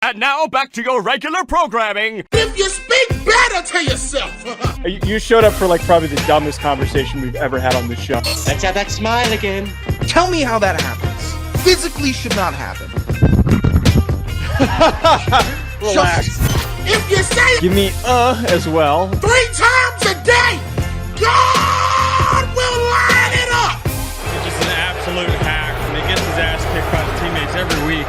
And now back to your regular programming. If you speak better to yourself. You showed up for like probably the dumbest conversation we've ever had on this show. Let's have that smile again. Tell me how that happens. Physically should not happen. Relax. If you say it Give me as well. 3 times a day, God will line it up. He's just an absolute hack, and he gets his ass kicked by the teammates every week.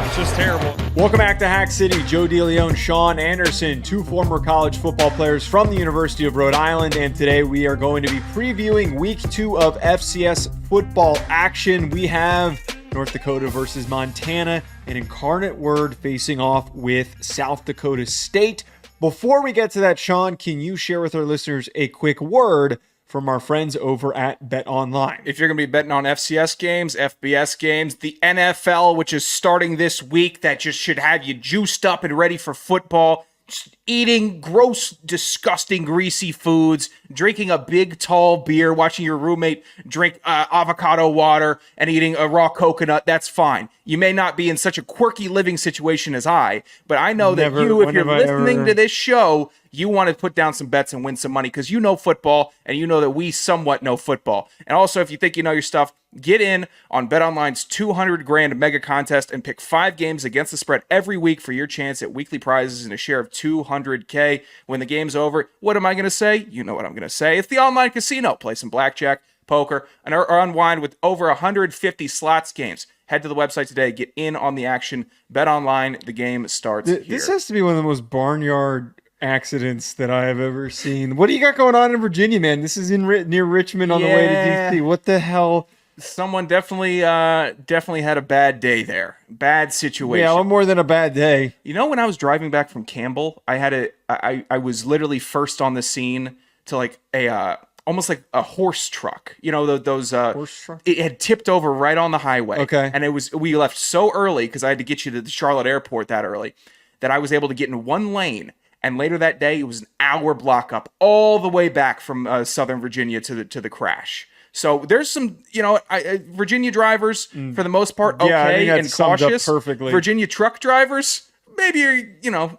It's just terrible. Welcome back to Hack City. Joe DeLeone, Sean Anderson, 2 former college football players from the University of Rhode Island, and today we are going to be previewing Week 2 of FCS football action. We have North Dakota versus Montana, and Incarnate Word facing off with South Dakota State. Before we get to that, Sean, can you share with our listeners a quick word from our friends over at BetOnline? If you're going to be betting on FCS games, FBS games, the NFL, which is starting this week, that just should have you juiced up and ready for football, just eating gross, disgusting, greasy foods, drinking a big, tall beer, watching your roommate drink avocado water, and eating a raw coconut, that's fine. You may not be in such a quirky living situation as I, but I know that you, if you're listening to this show, you want to put down some bets and win some money because you know football and you know that we somewhat know football. And also, if you think you know your stuff, get in on BetOnline's $200,000 mega contest and pick 5 games against the spread every week for your chance at weekly prizes and a share of $200K. When the game's over, what am I going to say? You know what I'm going to say. It's the online casino. Play some blackjack, poker, and or unwind with over 150 slots games. Head to the website today. Get in on the action. BetOnline. The game starts here. This has to be one of the most barnyard accidents that I have ever seen. What do you got going on in Virginia, man? This is near Richmond on the way to DC. What the hell? Someone definitely had a bad day there. Bad situation. Yeah, more than a bad day. You know, when I was driving back from Campbell, I was literally first on the scene to like a almost like a horse truck. You know, those horse truck? It had tipped over right on the highway. Okay. And we left so early because I had to get you to the Charlotte airport that early that I was able to get in one lane. And later that day, it was an hour block up all the way back from Southern Virginia to the crash. So there's some, Virginia drivers for the most part okay and cautious. Perfectly. Virginia truck drivers, maybe you're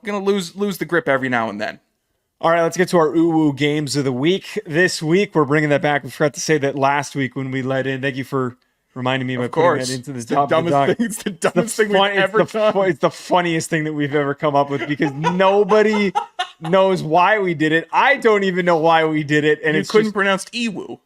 gonna lose the grip every now and then. All right, let's get to our ooh-woo games of the week. This week, we're bringing that back. We forgot to say that last week when we let in. Thank you for reminding me by putting that into the top of the doc. It's the dumbest thing we've ever done. It's the funniest thing that we've ever come up with because nobody knows why we did it. I don't even know why we did it. And you couldn't pronounce Ewu.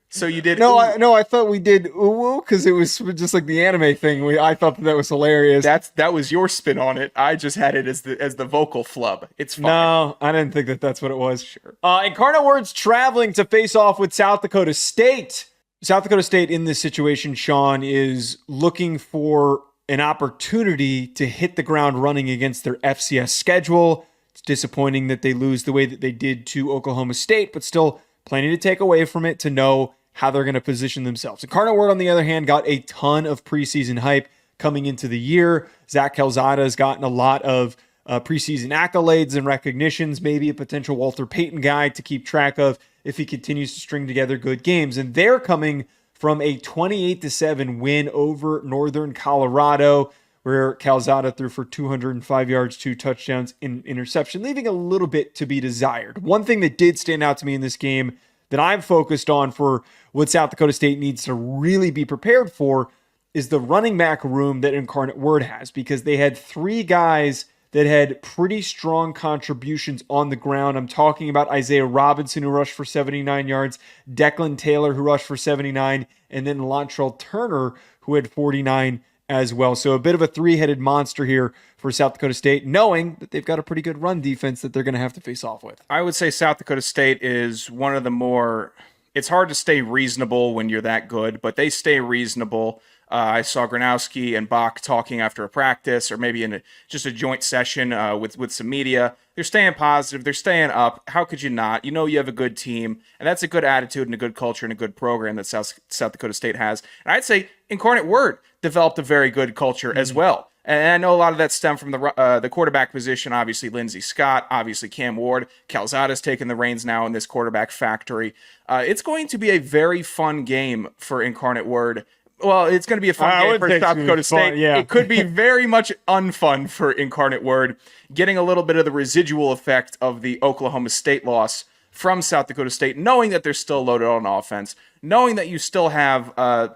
So you did I thought we did ooh because it was just like the anime thing. I thought that was hilarious. That was your spin on it. I just had it as the vocal flub. It's fine. No, I didn't think that's what it was. Sure. Incarnate Word's traveling to face off with South Dakota State. South Dakota State in this situation, Sean, is looking for an opportunity to hit the ground running against their FCS schedule. It's disappointing that they lose the way that they did to Oklahoma State, but still plenty to take away from it to know how they're going to position themselves. Incarnate Word, on the other hand, got a ton of preseason hype coming into the year. Zach Calzada has gotten a lot of preseason accolades and recognitions, maybe a potential Walter Payton guy to keep track of if he continues to string together good games. And they're coming from a 28-7 win over Northern Colorado, where Calzada threw for 205 yards, 2 touchdowns, in interception, leaving a little bit to be desired. One thing that did stand out to me in this game that I'm focused on for what South Dakota State needs to really be prepared for is the running back room that Incarnate Word has, because they had 3 guys that had pretty strong contributions on the ground. I'm talking about Isaiah Robinson, who rushed for 79 yards, Declan Taylor, who rushed for 79, and then Lontrell Turner, who had 49 as well. So a bit of a 3-headed monster here for South Dakota State, knowing that they've got a pretty good run defense that they're going to have to face off with. I would say South Dakota State is one of the more... It's hard to stay reasonable when you're that good, but they stay reasonable. I saw Gronowski and Bach talking after a practice, or maybe in just a joint session with some media. They're staying positive. They're staying up. How could you not? You know you have a good team, and that's a good attitude and a good culture and a good program that South Dakota State has. And I'd say Incarnate Word developed a very good culture as well. And I know a lot of that stemmed from the quarterback position. Obviously, Lindsey Scott. Obviously, Cam Ward. Calzada's taking the reins now in this quarterback factory. It's going to be a very fun game for Incarnate Word. Well, it's going to be a fun I game would for think South it's Dakota fun, State. yeah. It could be very much unfun for Incarnate Word, getting a little bit of the residual effect of the Oklahoma State loss from South Dakota State, knowing that they're still loaded on offense, knowing that you still have a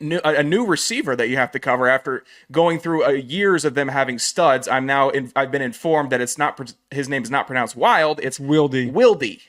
new receiver that you have to cover after going through years of them having studs. I've been informed that his name is not pronounced Wild. It's Wildy.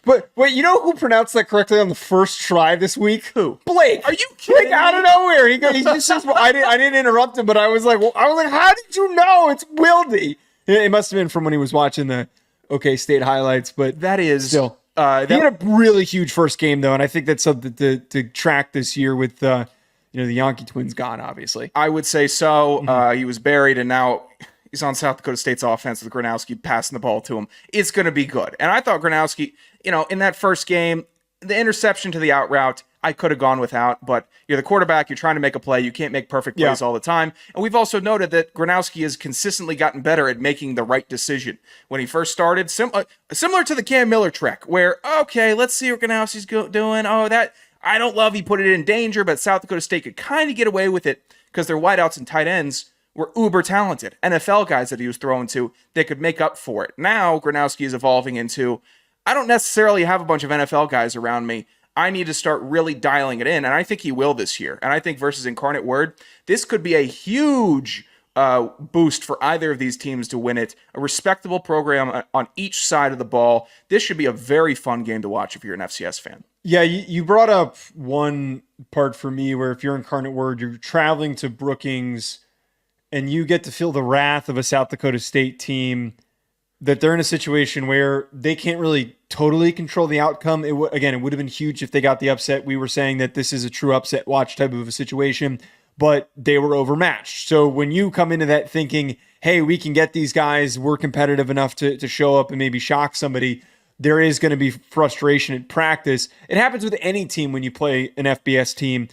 But wait, you know who pronounced that correctly on the first try this week? Who? Blake. Are you kidding Like, out of nowhere. He just says, I didn't interrupt him, but I was like, how did you know it's Wildy? It must have been from when he was watching the OK State highlights, but That is still. He had a really huge first game, though, and I think that's something to track this year with the Yankee twins gone, obviously. I would say so. He was buried, and now he's on South Dakota State's offense with Gronowski passing the ball to him. It's going to be good. And I thought Gronowski, in that first game, the interception to the out route, I could have gone without, but you're the quarterback, you're trying to make a play, you can't make perfect plays all the time. And we've also noted that Gronowski has consistently gotten better at making the right decision. When he first started, similar to the Cam Miller trek, where, okay, let's see what Gronowski's doing. Oh, that I don't love he put it in danger, but South Dakota State could kind of get away with it because their wideouts and tight ends were uber talented. NFL guys that he was throwing to, they could make up for it. Now, Gronowski is evolving into, I don't necessarily have a bunch of NFL guys around me. I need to start really dialing it in, and I think he will this year. And I think versus Incarnate Word, this could be a huge boost for either of these teams to win it. A respectable program on each side of the ball. This should be a very fun game to watch if you're an FCS fan. Yeah, you brought up one part for me where if you're Incarnate Word, you're traveling to Brookings and you get to feel the wrath of a South Dakota State team, that they're in a situation where they can't really totally control the outcome. It would have been huge if they got the upset. We were saying that this is a true upset watch type of a situation, but they were overmatched. So when you come into that thinking, hey, we can get these guys, we're competitive enough to show up and maybe shock somebody, there is going to be frustration in practice. It happens with any team when you play an FBS team.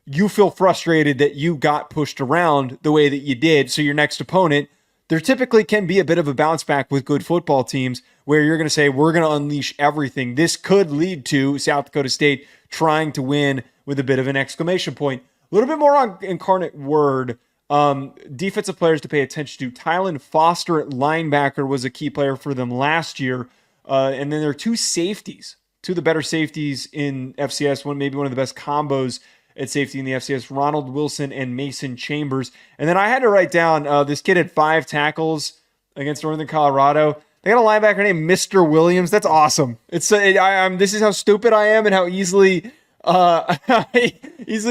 You feel frustrated that you got pushed around the way that you did. So your next opponent, there typically can be a bit of a bounce back with good football teams where you're going to say, we're going to unleash everything. This could lead to South Dakota State trying to win with a bit of an exclamation point. A little bit more on Incarnate Word. Defensive players to pay attention to. Tylen Foster at linebacker was a key player for them last year. And then there are two safeties, two of the better safeties in FCS, maybe one of the best combos at safety in the FCS, Ronald Wilson and Mason Chambers. And then I had to write down, this kid had 5 tackles against Northern Colorado. They got a linebacker named Mr. Williams. That's awesome. This is how stupid I am and how easily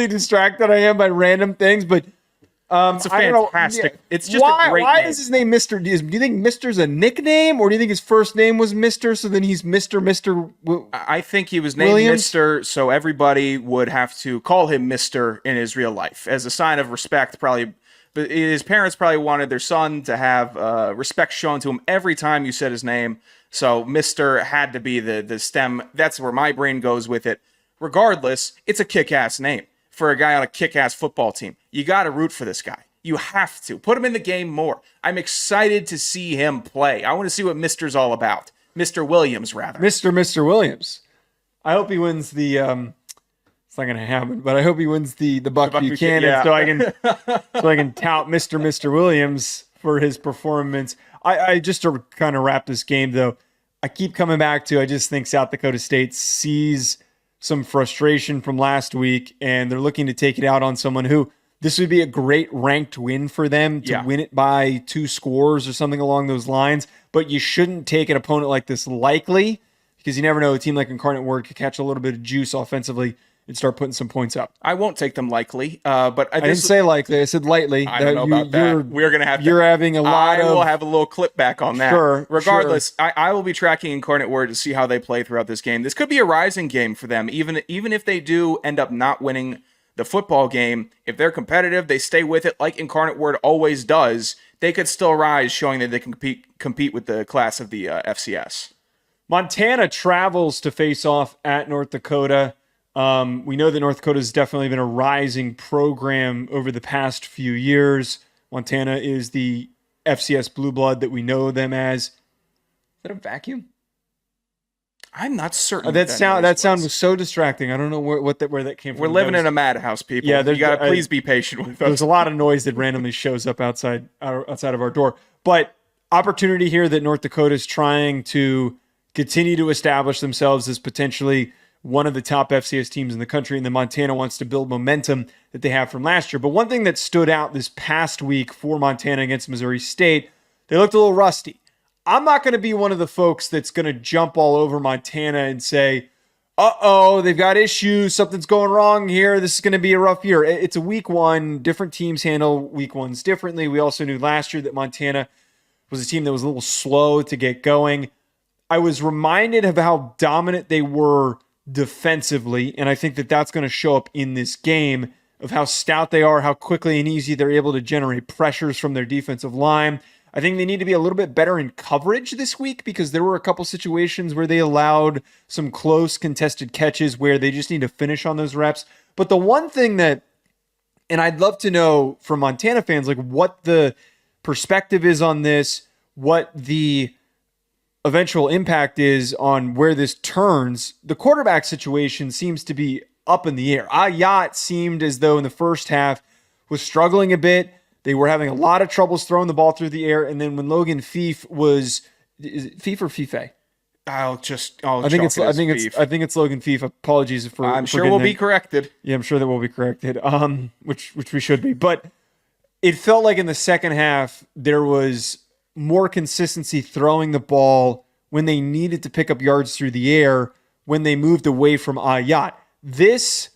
distracted I am by random things. But It's a fantastic. It's just a great why name. is his name Mr.? Do you think Mr.'s a nickname, or do you think his first name was Mr., so then he's Mr. I think he was named Williams? Mr., so everybody would have to call him Mr. in his real life as a sign of respect, probably. But his parents probably wanted their son to have respect shown to him every time you said his name. So Mr. had to be the stem. That's where my brain goes with it. Regardless, it's a kick-ass name for a guy on a kick-ass football team. You got to root for this guy. You have to. Put him in the game more. I'm excited to see him play. I want to see what Mr.'s all about. Mr. Williams, rather. Mr. Williams. I hope he wins the it's not going to happen, but I hope he wins the Buck Buchanan, yeah. so I can tout Mr. Williams for his performance. I just to kind of wrap this game though, I keep coming back to, I just think South Dakota State sees some frustration from last week and they're looking to take it out on someone who this would be a great ranked win for them to win it by 2 scores or something along those lines. But you shouldn't take an opponent like this lightly, because you never know, a team like Incarnate Word could catch a little bit of juice offensively and start putting some points up. I won't take them lightly, but I didn't say likely. I said lightly. I don't know about that. We're going to have. You're having a lot of. I will have a little clip back on that. Sure. Regardless, I will be tracking Incarnate Word to see how they play throughout this game. This could be a rising game for them, even if they do end up not winning the football game. If they're competitive, they stay with it like Incarnate Word always does. They could still rise, showing that they can compete with the class of the FCS. Montana travels to face off at North Dakota. We know that North Dakota has definitely been a rising program over the past few years. Montana is the FCS blue blood that we know them as. Is that a vacuum? I'm not certain. That sound was so distracting. I don't know where that came from. We're living in a madhouse, people. Yeah, you gotta please be patient with us. There's a lot of noise that randomly shows up outside of our door. But opportunity here that North Dakota is trying to continue to establish themselves as potentially one of the top FCS teams in the country, and then Montana wants to build momentum that they have from last year. But one thing that stood out this past week for Montana against Missouri State, they looked a little rusty. I'm not going to be one of the folks that's going to jump all over Montana and say, uh-oh, they've got issues, something's going wrong here, this is going to be a rough year. It's a week one. Different teams handle week ones differently. We also knew last year that Montana was a team that was a little slow to get going. I was reminded of how dominant they were defensively, and I think that that's going to show up in this game, of how stout they are, how quickly and easy they're able to generate pressures from their defensive line. I think they need to be a little bit better in coverage this week, because there were a couple situations where they allowed some close contested catches where they just need to finish on those reps. But the one thing that, and I'd love to know from Montana fans, like what the perspective is on this, what the eventual impact is on where this turns. The quarterback situation seems to be up in the air. Ayat seemed as though in the first half was struggling a bit. They were having a lot of troubles throwing the ball through the air. And then when Logan Fife was, is it Fife or Fife? I think it's Logan Fife. Apologies for. I'm sure we'll be corrected. Yeah, I'm sure that we'll be corrected. Which we should be. But it felt like in the second half there was more consistency throwing the ball when they needed to pick up yards through the air, when they moved away from Ayat. This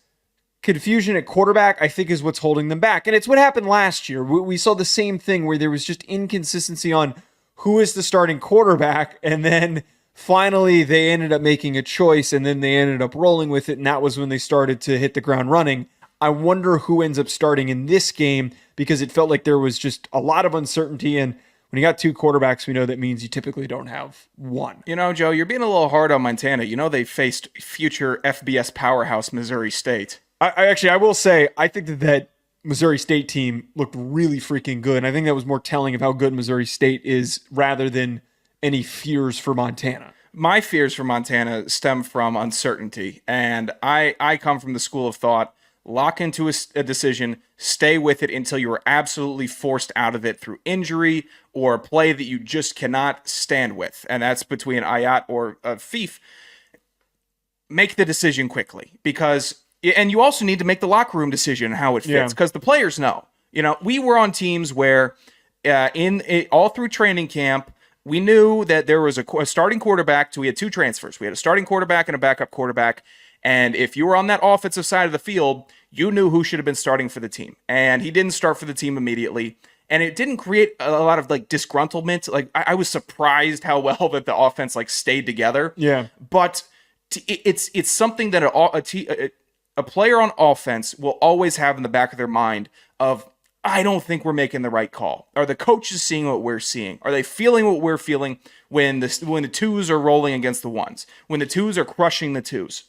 confusion at quarterback, I think, is what's holding them back. And it's what happened last year. We saw the same thing where there was just inconsistency on who is the starting quarterback. And then finally they ended up making a choice, and then they ended up rolling with it. And that was when they started to hit the ground running. I wonder who ends up starting in this game, because it felt like there was just a lot of uncertainty. And when you got two quarterbacks, we know that means you typically don't have one. You know, Joe, you're being a little hard on Montana. You know, they faced future FBS powerhouse Missouri State. I will say, I think that Missouri State team looked really freaking good. And I think that was more telling of how good Missouri State is rather than any fears for Montana. My fears for Montana stem from uncertainty. And I come from the school of thought, lock into a decision, stay with it until you are absolutely forced out of it through injury or a play that you just cannot stand with. And that's between Ayat or Fife. Make the decision quickly, because... And you also need to make the locker room decision how it fits, because the players know. You know, we were on teams where all through training camp, we knew that there was a starting quarterback. So we had two transfers. We had a starting quarterback and a backup quarterback. And if you were on that offensive side of the field, you knew who should have been starting for the team. And he didn't start for the team immediately. And it didn't create a lot of like disgruntlement. Like I was surprised how well that the offense like stayed together. Yeah. But it's something that a player on offense will always have in the back of their mind of, I don't think we're making the right call. Are the coaches seeing what we're seeing? Are they feeling what we're feeling when the twos are rolling against the ones, when the twos are crushing the twos?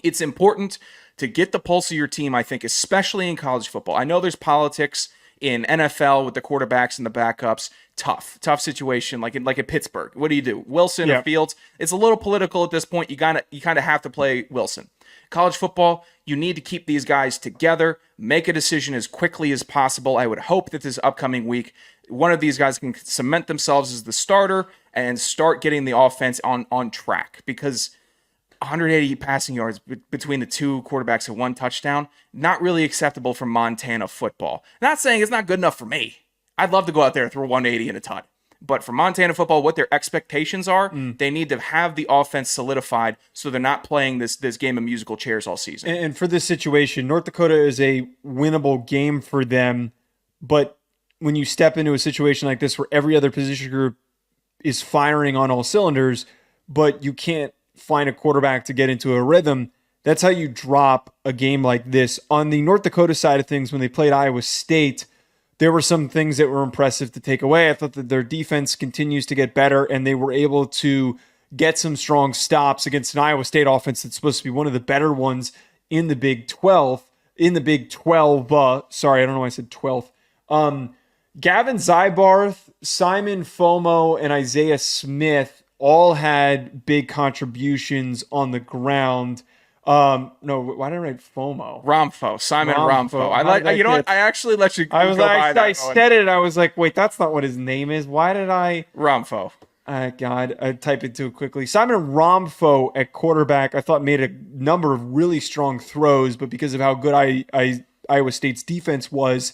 It's important to get the pulse of your team, I think, especially in college football. I know there's politics in NFL with the quarterbacks and the backups. Tough situation, like at Pittsburgh. What do? Wilson or Fields? It's a little political at this point. You kind of have to play Wilson. College football, you need to keep these guys together, make a decision as quickly as possible. I would hope that this upcoming week, one of these guys can cement themselves as the starter and start getting the offense on track, because 180 passing yards between the two quarterbacks and one touchdown, not really acceptable for Montana football. Not saying it's not good enough for me. I'd love to go out there and throw 180 in a ton. But for Montana football, what their expectations are, they need to have the offense solidified so they're not playing this game of musical chairs all season. And for this situation, North Dakota is a winnable game for them. But when you step into a situation like this where every other position group is firing on all cylinders, but you can't find a quarterback to get into a rhythm, that's how you drop a game like this. On the North Dakota side of things, when they played Iowa State, there were some things that were impressive to take away. I thought that their defense continues to get better, and they were able to get some strong stops against an Iowa State offense that's supposed to be one of the better ones in the Big 12. Sorry, I don't know why I said 12th. Gavin Zybarth, Simon Fomo, and Isaiah Smith all had big contributions on the ground. No, why did I write FOMO? Romfo, Simon Romfo. How did that You know what? get- I actually let you. I was go like, by I that one. said it, and I was like, wait, that's not what his name is. Why did I? Romfo. God, I typed it too quickly. Simon Romfo at quarterback, I thought made a number of really strong throws, but because of how good Iowa State's defense was,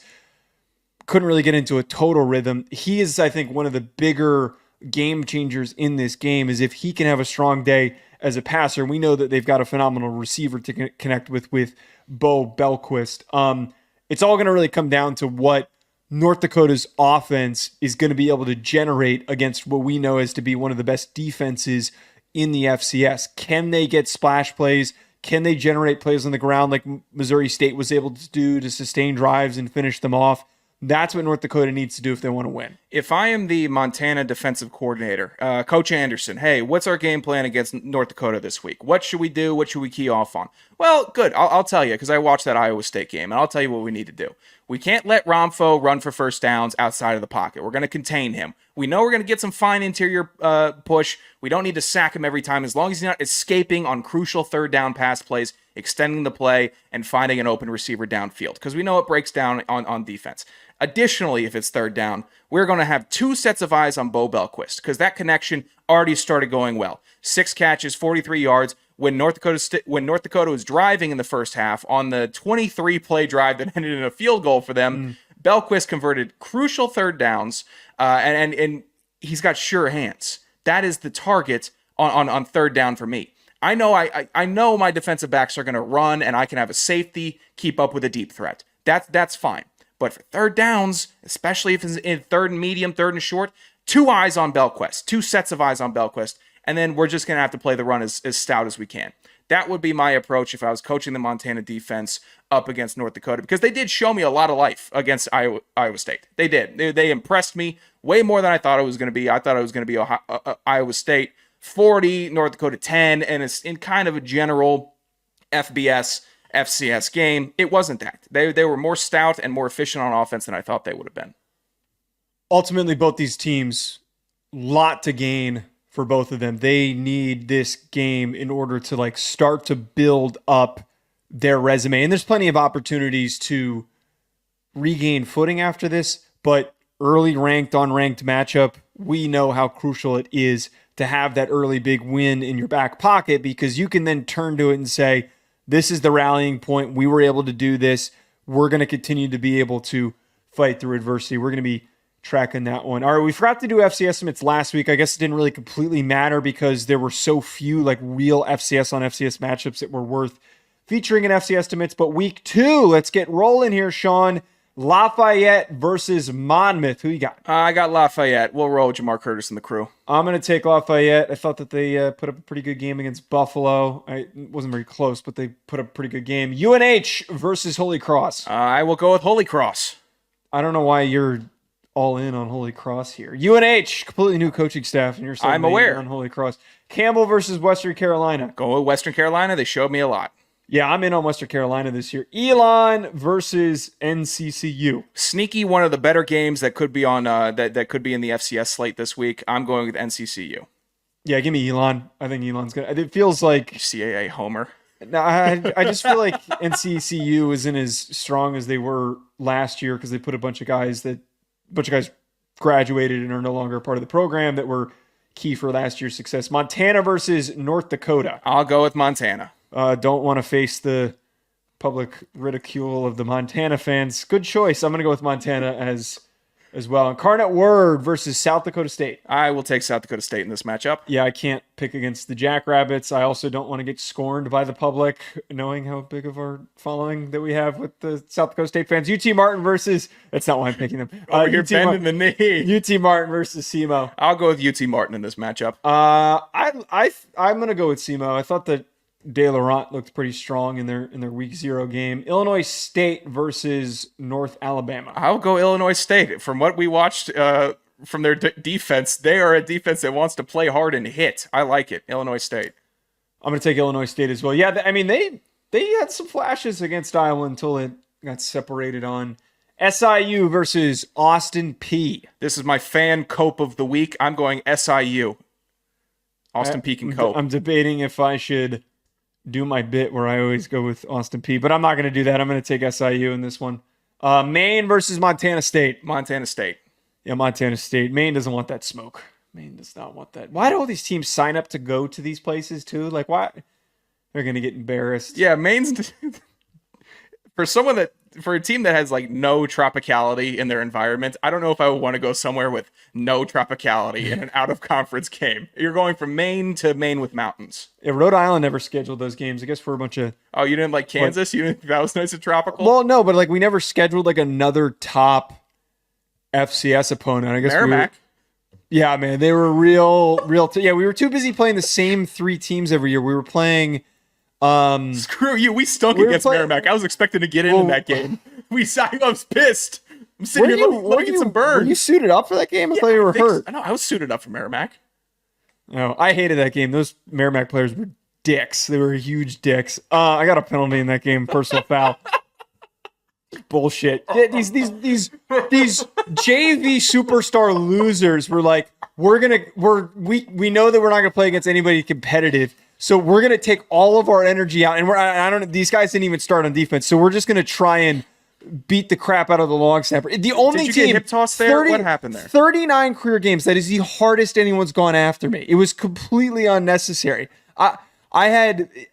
couldn't really get into a total rhythm. He is, I think, one of the bigger game changers in this game. Is if he can have a strong day as a passer. We know that they've got a phenomenal receiver to connect with Bo Belquist. It's all going to really come down to what North Dakota's offense is going to be able to generate against what we know as to be one of the best defenses in the FCS. Can they get splash plays? Can they generate plays on the ground like Missouri State was able to do to sustain drives and finish them off? That's what North Dakota needs to do if they want to win. If I am the Montana defensive coordinator, Coach Anderson, hey, what's our game plan against North Dakota this week? What should we do? What should we key off on? Well, good. I'll tell you, because I watched that Iowa State game, and I'll tell you what we need to do. We can't let Romfo run for first downs outside of the pocket. We're going to contain him. We know we're going to get some fine interior push. We don't need to sack him every time, as long as he's not escaping on crucial third down pass plays, extending the play, and finding an open receiver downfield, because we know it breaks down on defense. Additionally, if it's third down, we're going to have 2 sets of eyes on Bo Belquist, because that connection already started going well. 6 catches, 43 yards. When North Dakota was driving in the first half on the 23-play drive that ended in a field goal for them, Belquist converted crucial third downs, and he's got sure hands. That is the target on third down for me. I know I know my defensive backs are going to run, and I can have a safety keep up with a deep threat. That's fine. But for third downs, especially if it's in third and medium, third and short, 2 eyes on Belquist, 2 sets of eyes on Belquist, and then we're just going to have to play the run as stout as we can. That would be my approach if I was coaching the Montana defense up against North Dakota, because they did show me a lot of life against Iowa State. They did. They impressed me way more than I thought it was going to be. I thought it was going to be Iowa State 40, North Dakota 10, and it's in kind of a general FCS game. It wasn't that. They were more stout and more efficient on offense than I thought they would have been. Ultimately, both these teams, lot to gain for both of them. They need this game in order to start to build up their resume. And there's plenty of opportunities to regain footing after this, but early ranked on ranked matchup, we know how crucial it is to have that early big win in your back pocket, because you can then turn to it and say, this is the rallying point. We were able to do this. We're going to continue to be able to fight through adversity. We're going to be tracking that one. All right, we forgot to do FC estimates last week. I guess it didn't really completely matter because there were so few real FCS on FCS matchups that were worth featuring in FC estimates. But week 2, let's get rolling here, Sean. Lafayette versus Monmouth. Who you got? I got Lafayette. We'll roll with Jamar Curtis and the crew. I'm going to take Lafayette. I thought that they put up a pretty good game against Buffalo. It wasn't very close, but they put up a pretty good game. UNH versus Holy Cross. I will go with Holy Cross. I don't know why you're all in on Holy Cross here. UNH, completely new coaching staff, and you're so I'm aware on Holy Cross. Campbell versus Western Carolina. Go with Western Carolina. They showed me a lot. Yeah, I'm in on Western Carolina this year. Elon versus NCCU. Sneaky, one of the better games that could be on that could be in the FCS slate this week. I'm going with NCCU. Yeah, give me Elon. I think Elon's good. It feels like CAA homer. No, I just feel like NCCU isn't as strong as they were last year because they put a bunch of guys graduated and are no longer a part of the program that were key for last year's success. Montana versus North Dakota. I'll go with Montana. Don't want to face the public ridicule of the Montana fans. Good choice. I'm going to go with Montana as well. Incarnate Word versus South Dakota State. I will take South Dakota State in this matchup. Yeah, I can't pick against the Jackrabbits. I also don't want to get scorned by the public, knowing how big of our following that we have with the South Dakota State fans. UT Martin versus... That's not why I'm picking them. You're bending the knee. UT Martin versus SEMO. I'll go with UT Martin in this matchup. I'm going to go with SEMO. I thought that De Laurent looked pretty strong in their week 0 game. Illinois State versus North Alabama. I'll go Illinois State. From what we watched from their defense, they are a defense that wants to play hard and hit. I like it. Illinois State. I'm going to take Illinois State as well. Yeah, they had some flashes against Iowa until it got separated on. SIU versus Austin P. This is my fan cope of the week. I'm going SIU. Austin Peay can cope. I'm debating if I should do my bit where I always go with Austin Peay, but I'm not going to do that. I'm going to take SIU in this one. Maine versus Montana State. Montana State. Yeah, Montana State. Maine doesn't want that smoke. Maine does not want that. Why do all these teams sign up to go to these places too? Like, why? They're going to get embarrassed. Yeah, Maine's for a team that has like no tropicality in their environment. I don't know if I would want to go somewhere with no tropicality in an out of conference game. You're going from Maine to Maine with mountains. Yeah, Rhode Island never scheduled those games. I guess for a bunch of. Oh, you didn't like Kansas? You didn't think that was nice and tropical? Well, no, but like we never scheduled like another top FCS opponent. I guess Merrimack. Yeah, man, they were real. Yeah, we were too busy playing the same 3 teams every year. We were playing. Screw you. We stunk against Merrimack. I was expecting to get in that game. I was pissed. I'm sitting here looking at some burn. Were you suited up for that game? I thought you were hurt. I know. I was suited up for Merrimack. No, I hated that game. Those Merrimack players were dicks. They were huge dicks. I got a penalty in that game, personal foul. Bullshit. These JV superstar losers were like, we know that we're not gonna play against anybody competitive, so we're gonna take all of our energy out. And I don't know, these guys didn't even start on defense, so we're just gonna try and beat the crap out of the long snapper. The only Did you team get hip toss there? What happened there? 39 career games. That is the hardest anyone's gone after me. It was completely unnecessary. I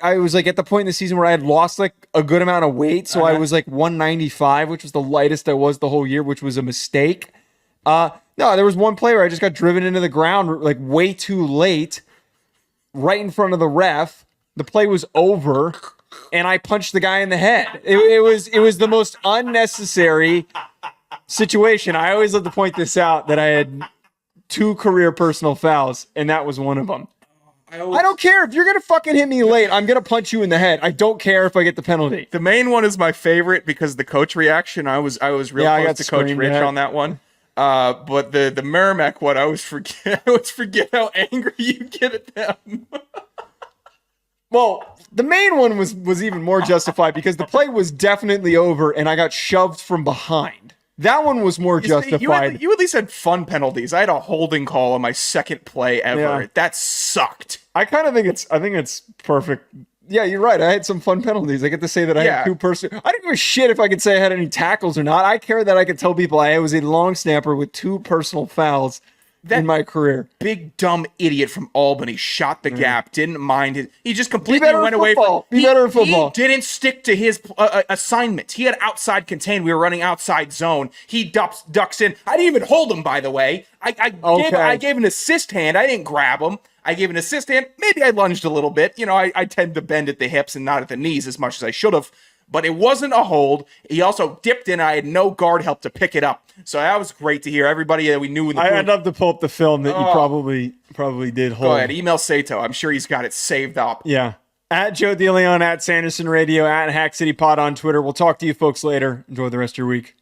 was like at the point in the season where I had lost like a good amount of weight. So I was like 195, which was the lightest I was the whole year, which was a mistake. No, there was one play where I just got driven into the ground like way too late, right in front of the ref. The play was over and I punched the guy in the head. It was the most unnecessary situation. I always love to point this out that I had 2 career personal fouls and that was one of them. I don't care if you're going to fucking hit me late. I'm going to punch you in the head. I don't care if I get the penalty. The main one is my favorite because the coach reaction. I was real close to Coach Rich on that one. But the Merrimack one, I always forget how angry you get at them. Well, the main one was even more justified because the play was definitely over and I got shoved from behind. That one was more justified. You at least had fun penalties. I had a holding call on my second play ever. Yeah. That sucked. I think it's perfect. Yeah, you're right. I had some fun penalties. I get to say that I had 2 personal. I didn't give a shit if I could say I had any tackles or not. I care that I could tell people I was a long snapper with 2 personal fouls in my career. Big dumb idiot from Albany shot the gap. Didn't mind it. He just completely went away from. Be better in football. He didn't stick to his assignments. He had outside contain. We were running outside zone. He ducks in. I didn't even hold him, by the way. I gave an assist hand. I didn't grab him. I gave an assist hand. Maybe I lunged a little bit. You know, I tend to bend at the hips and not at the knees as much as I should have. But it wasn't a hold. He also dipped in. I had no guard help to pick it up. So that was great to hear. Everybody that we knew in the I'd love to pull up the film that you probably did hold. Go ahead. Email Sato. I'm sure he's got it saved up. Yeah. At Joe DeLeone, at Sanderson Radio, at Hack City Pod on Twitter. We'll talk to you folks later. Enjoy the rest of your week.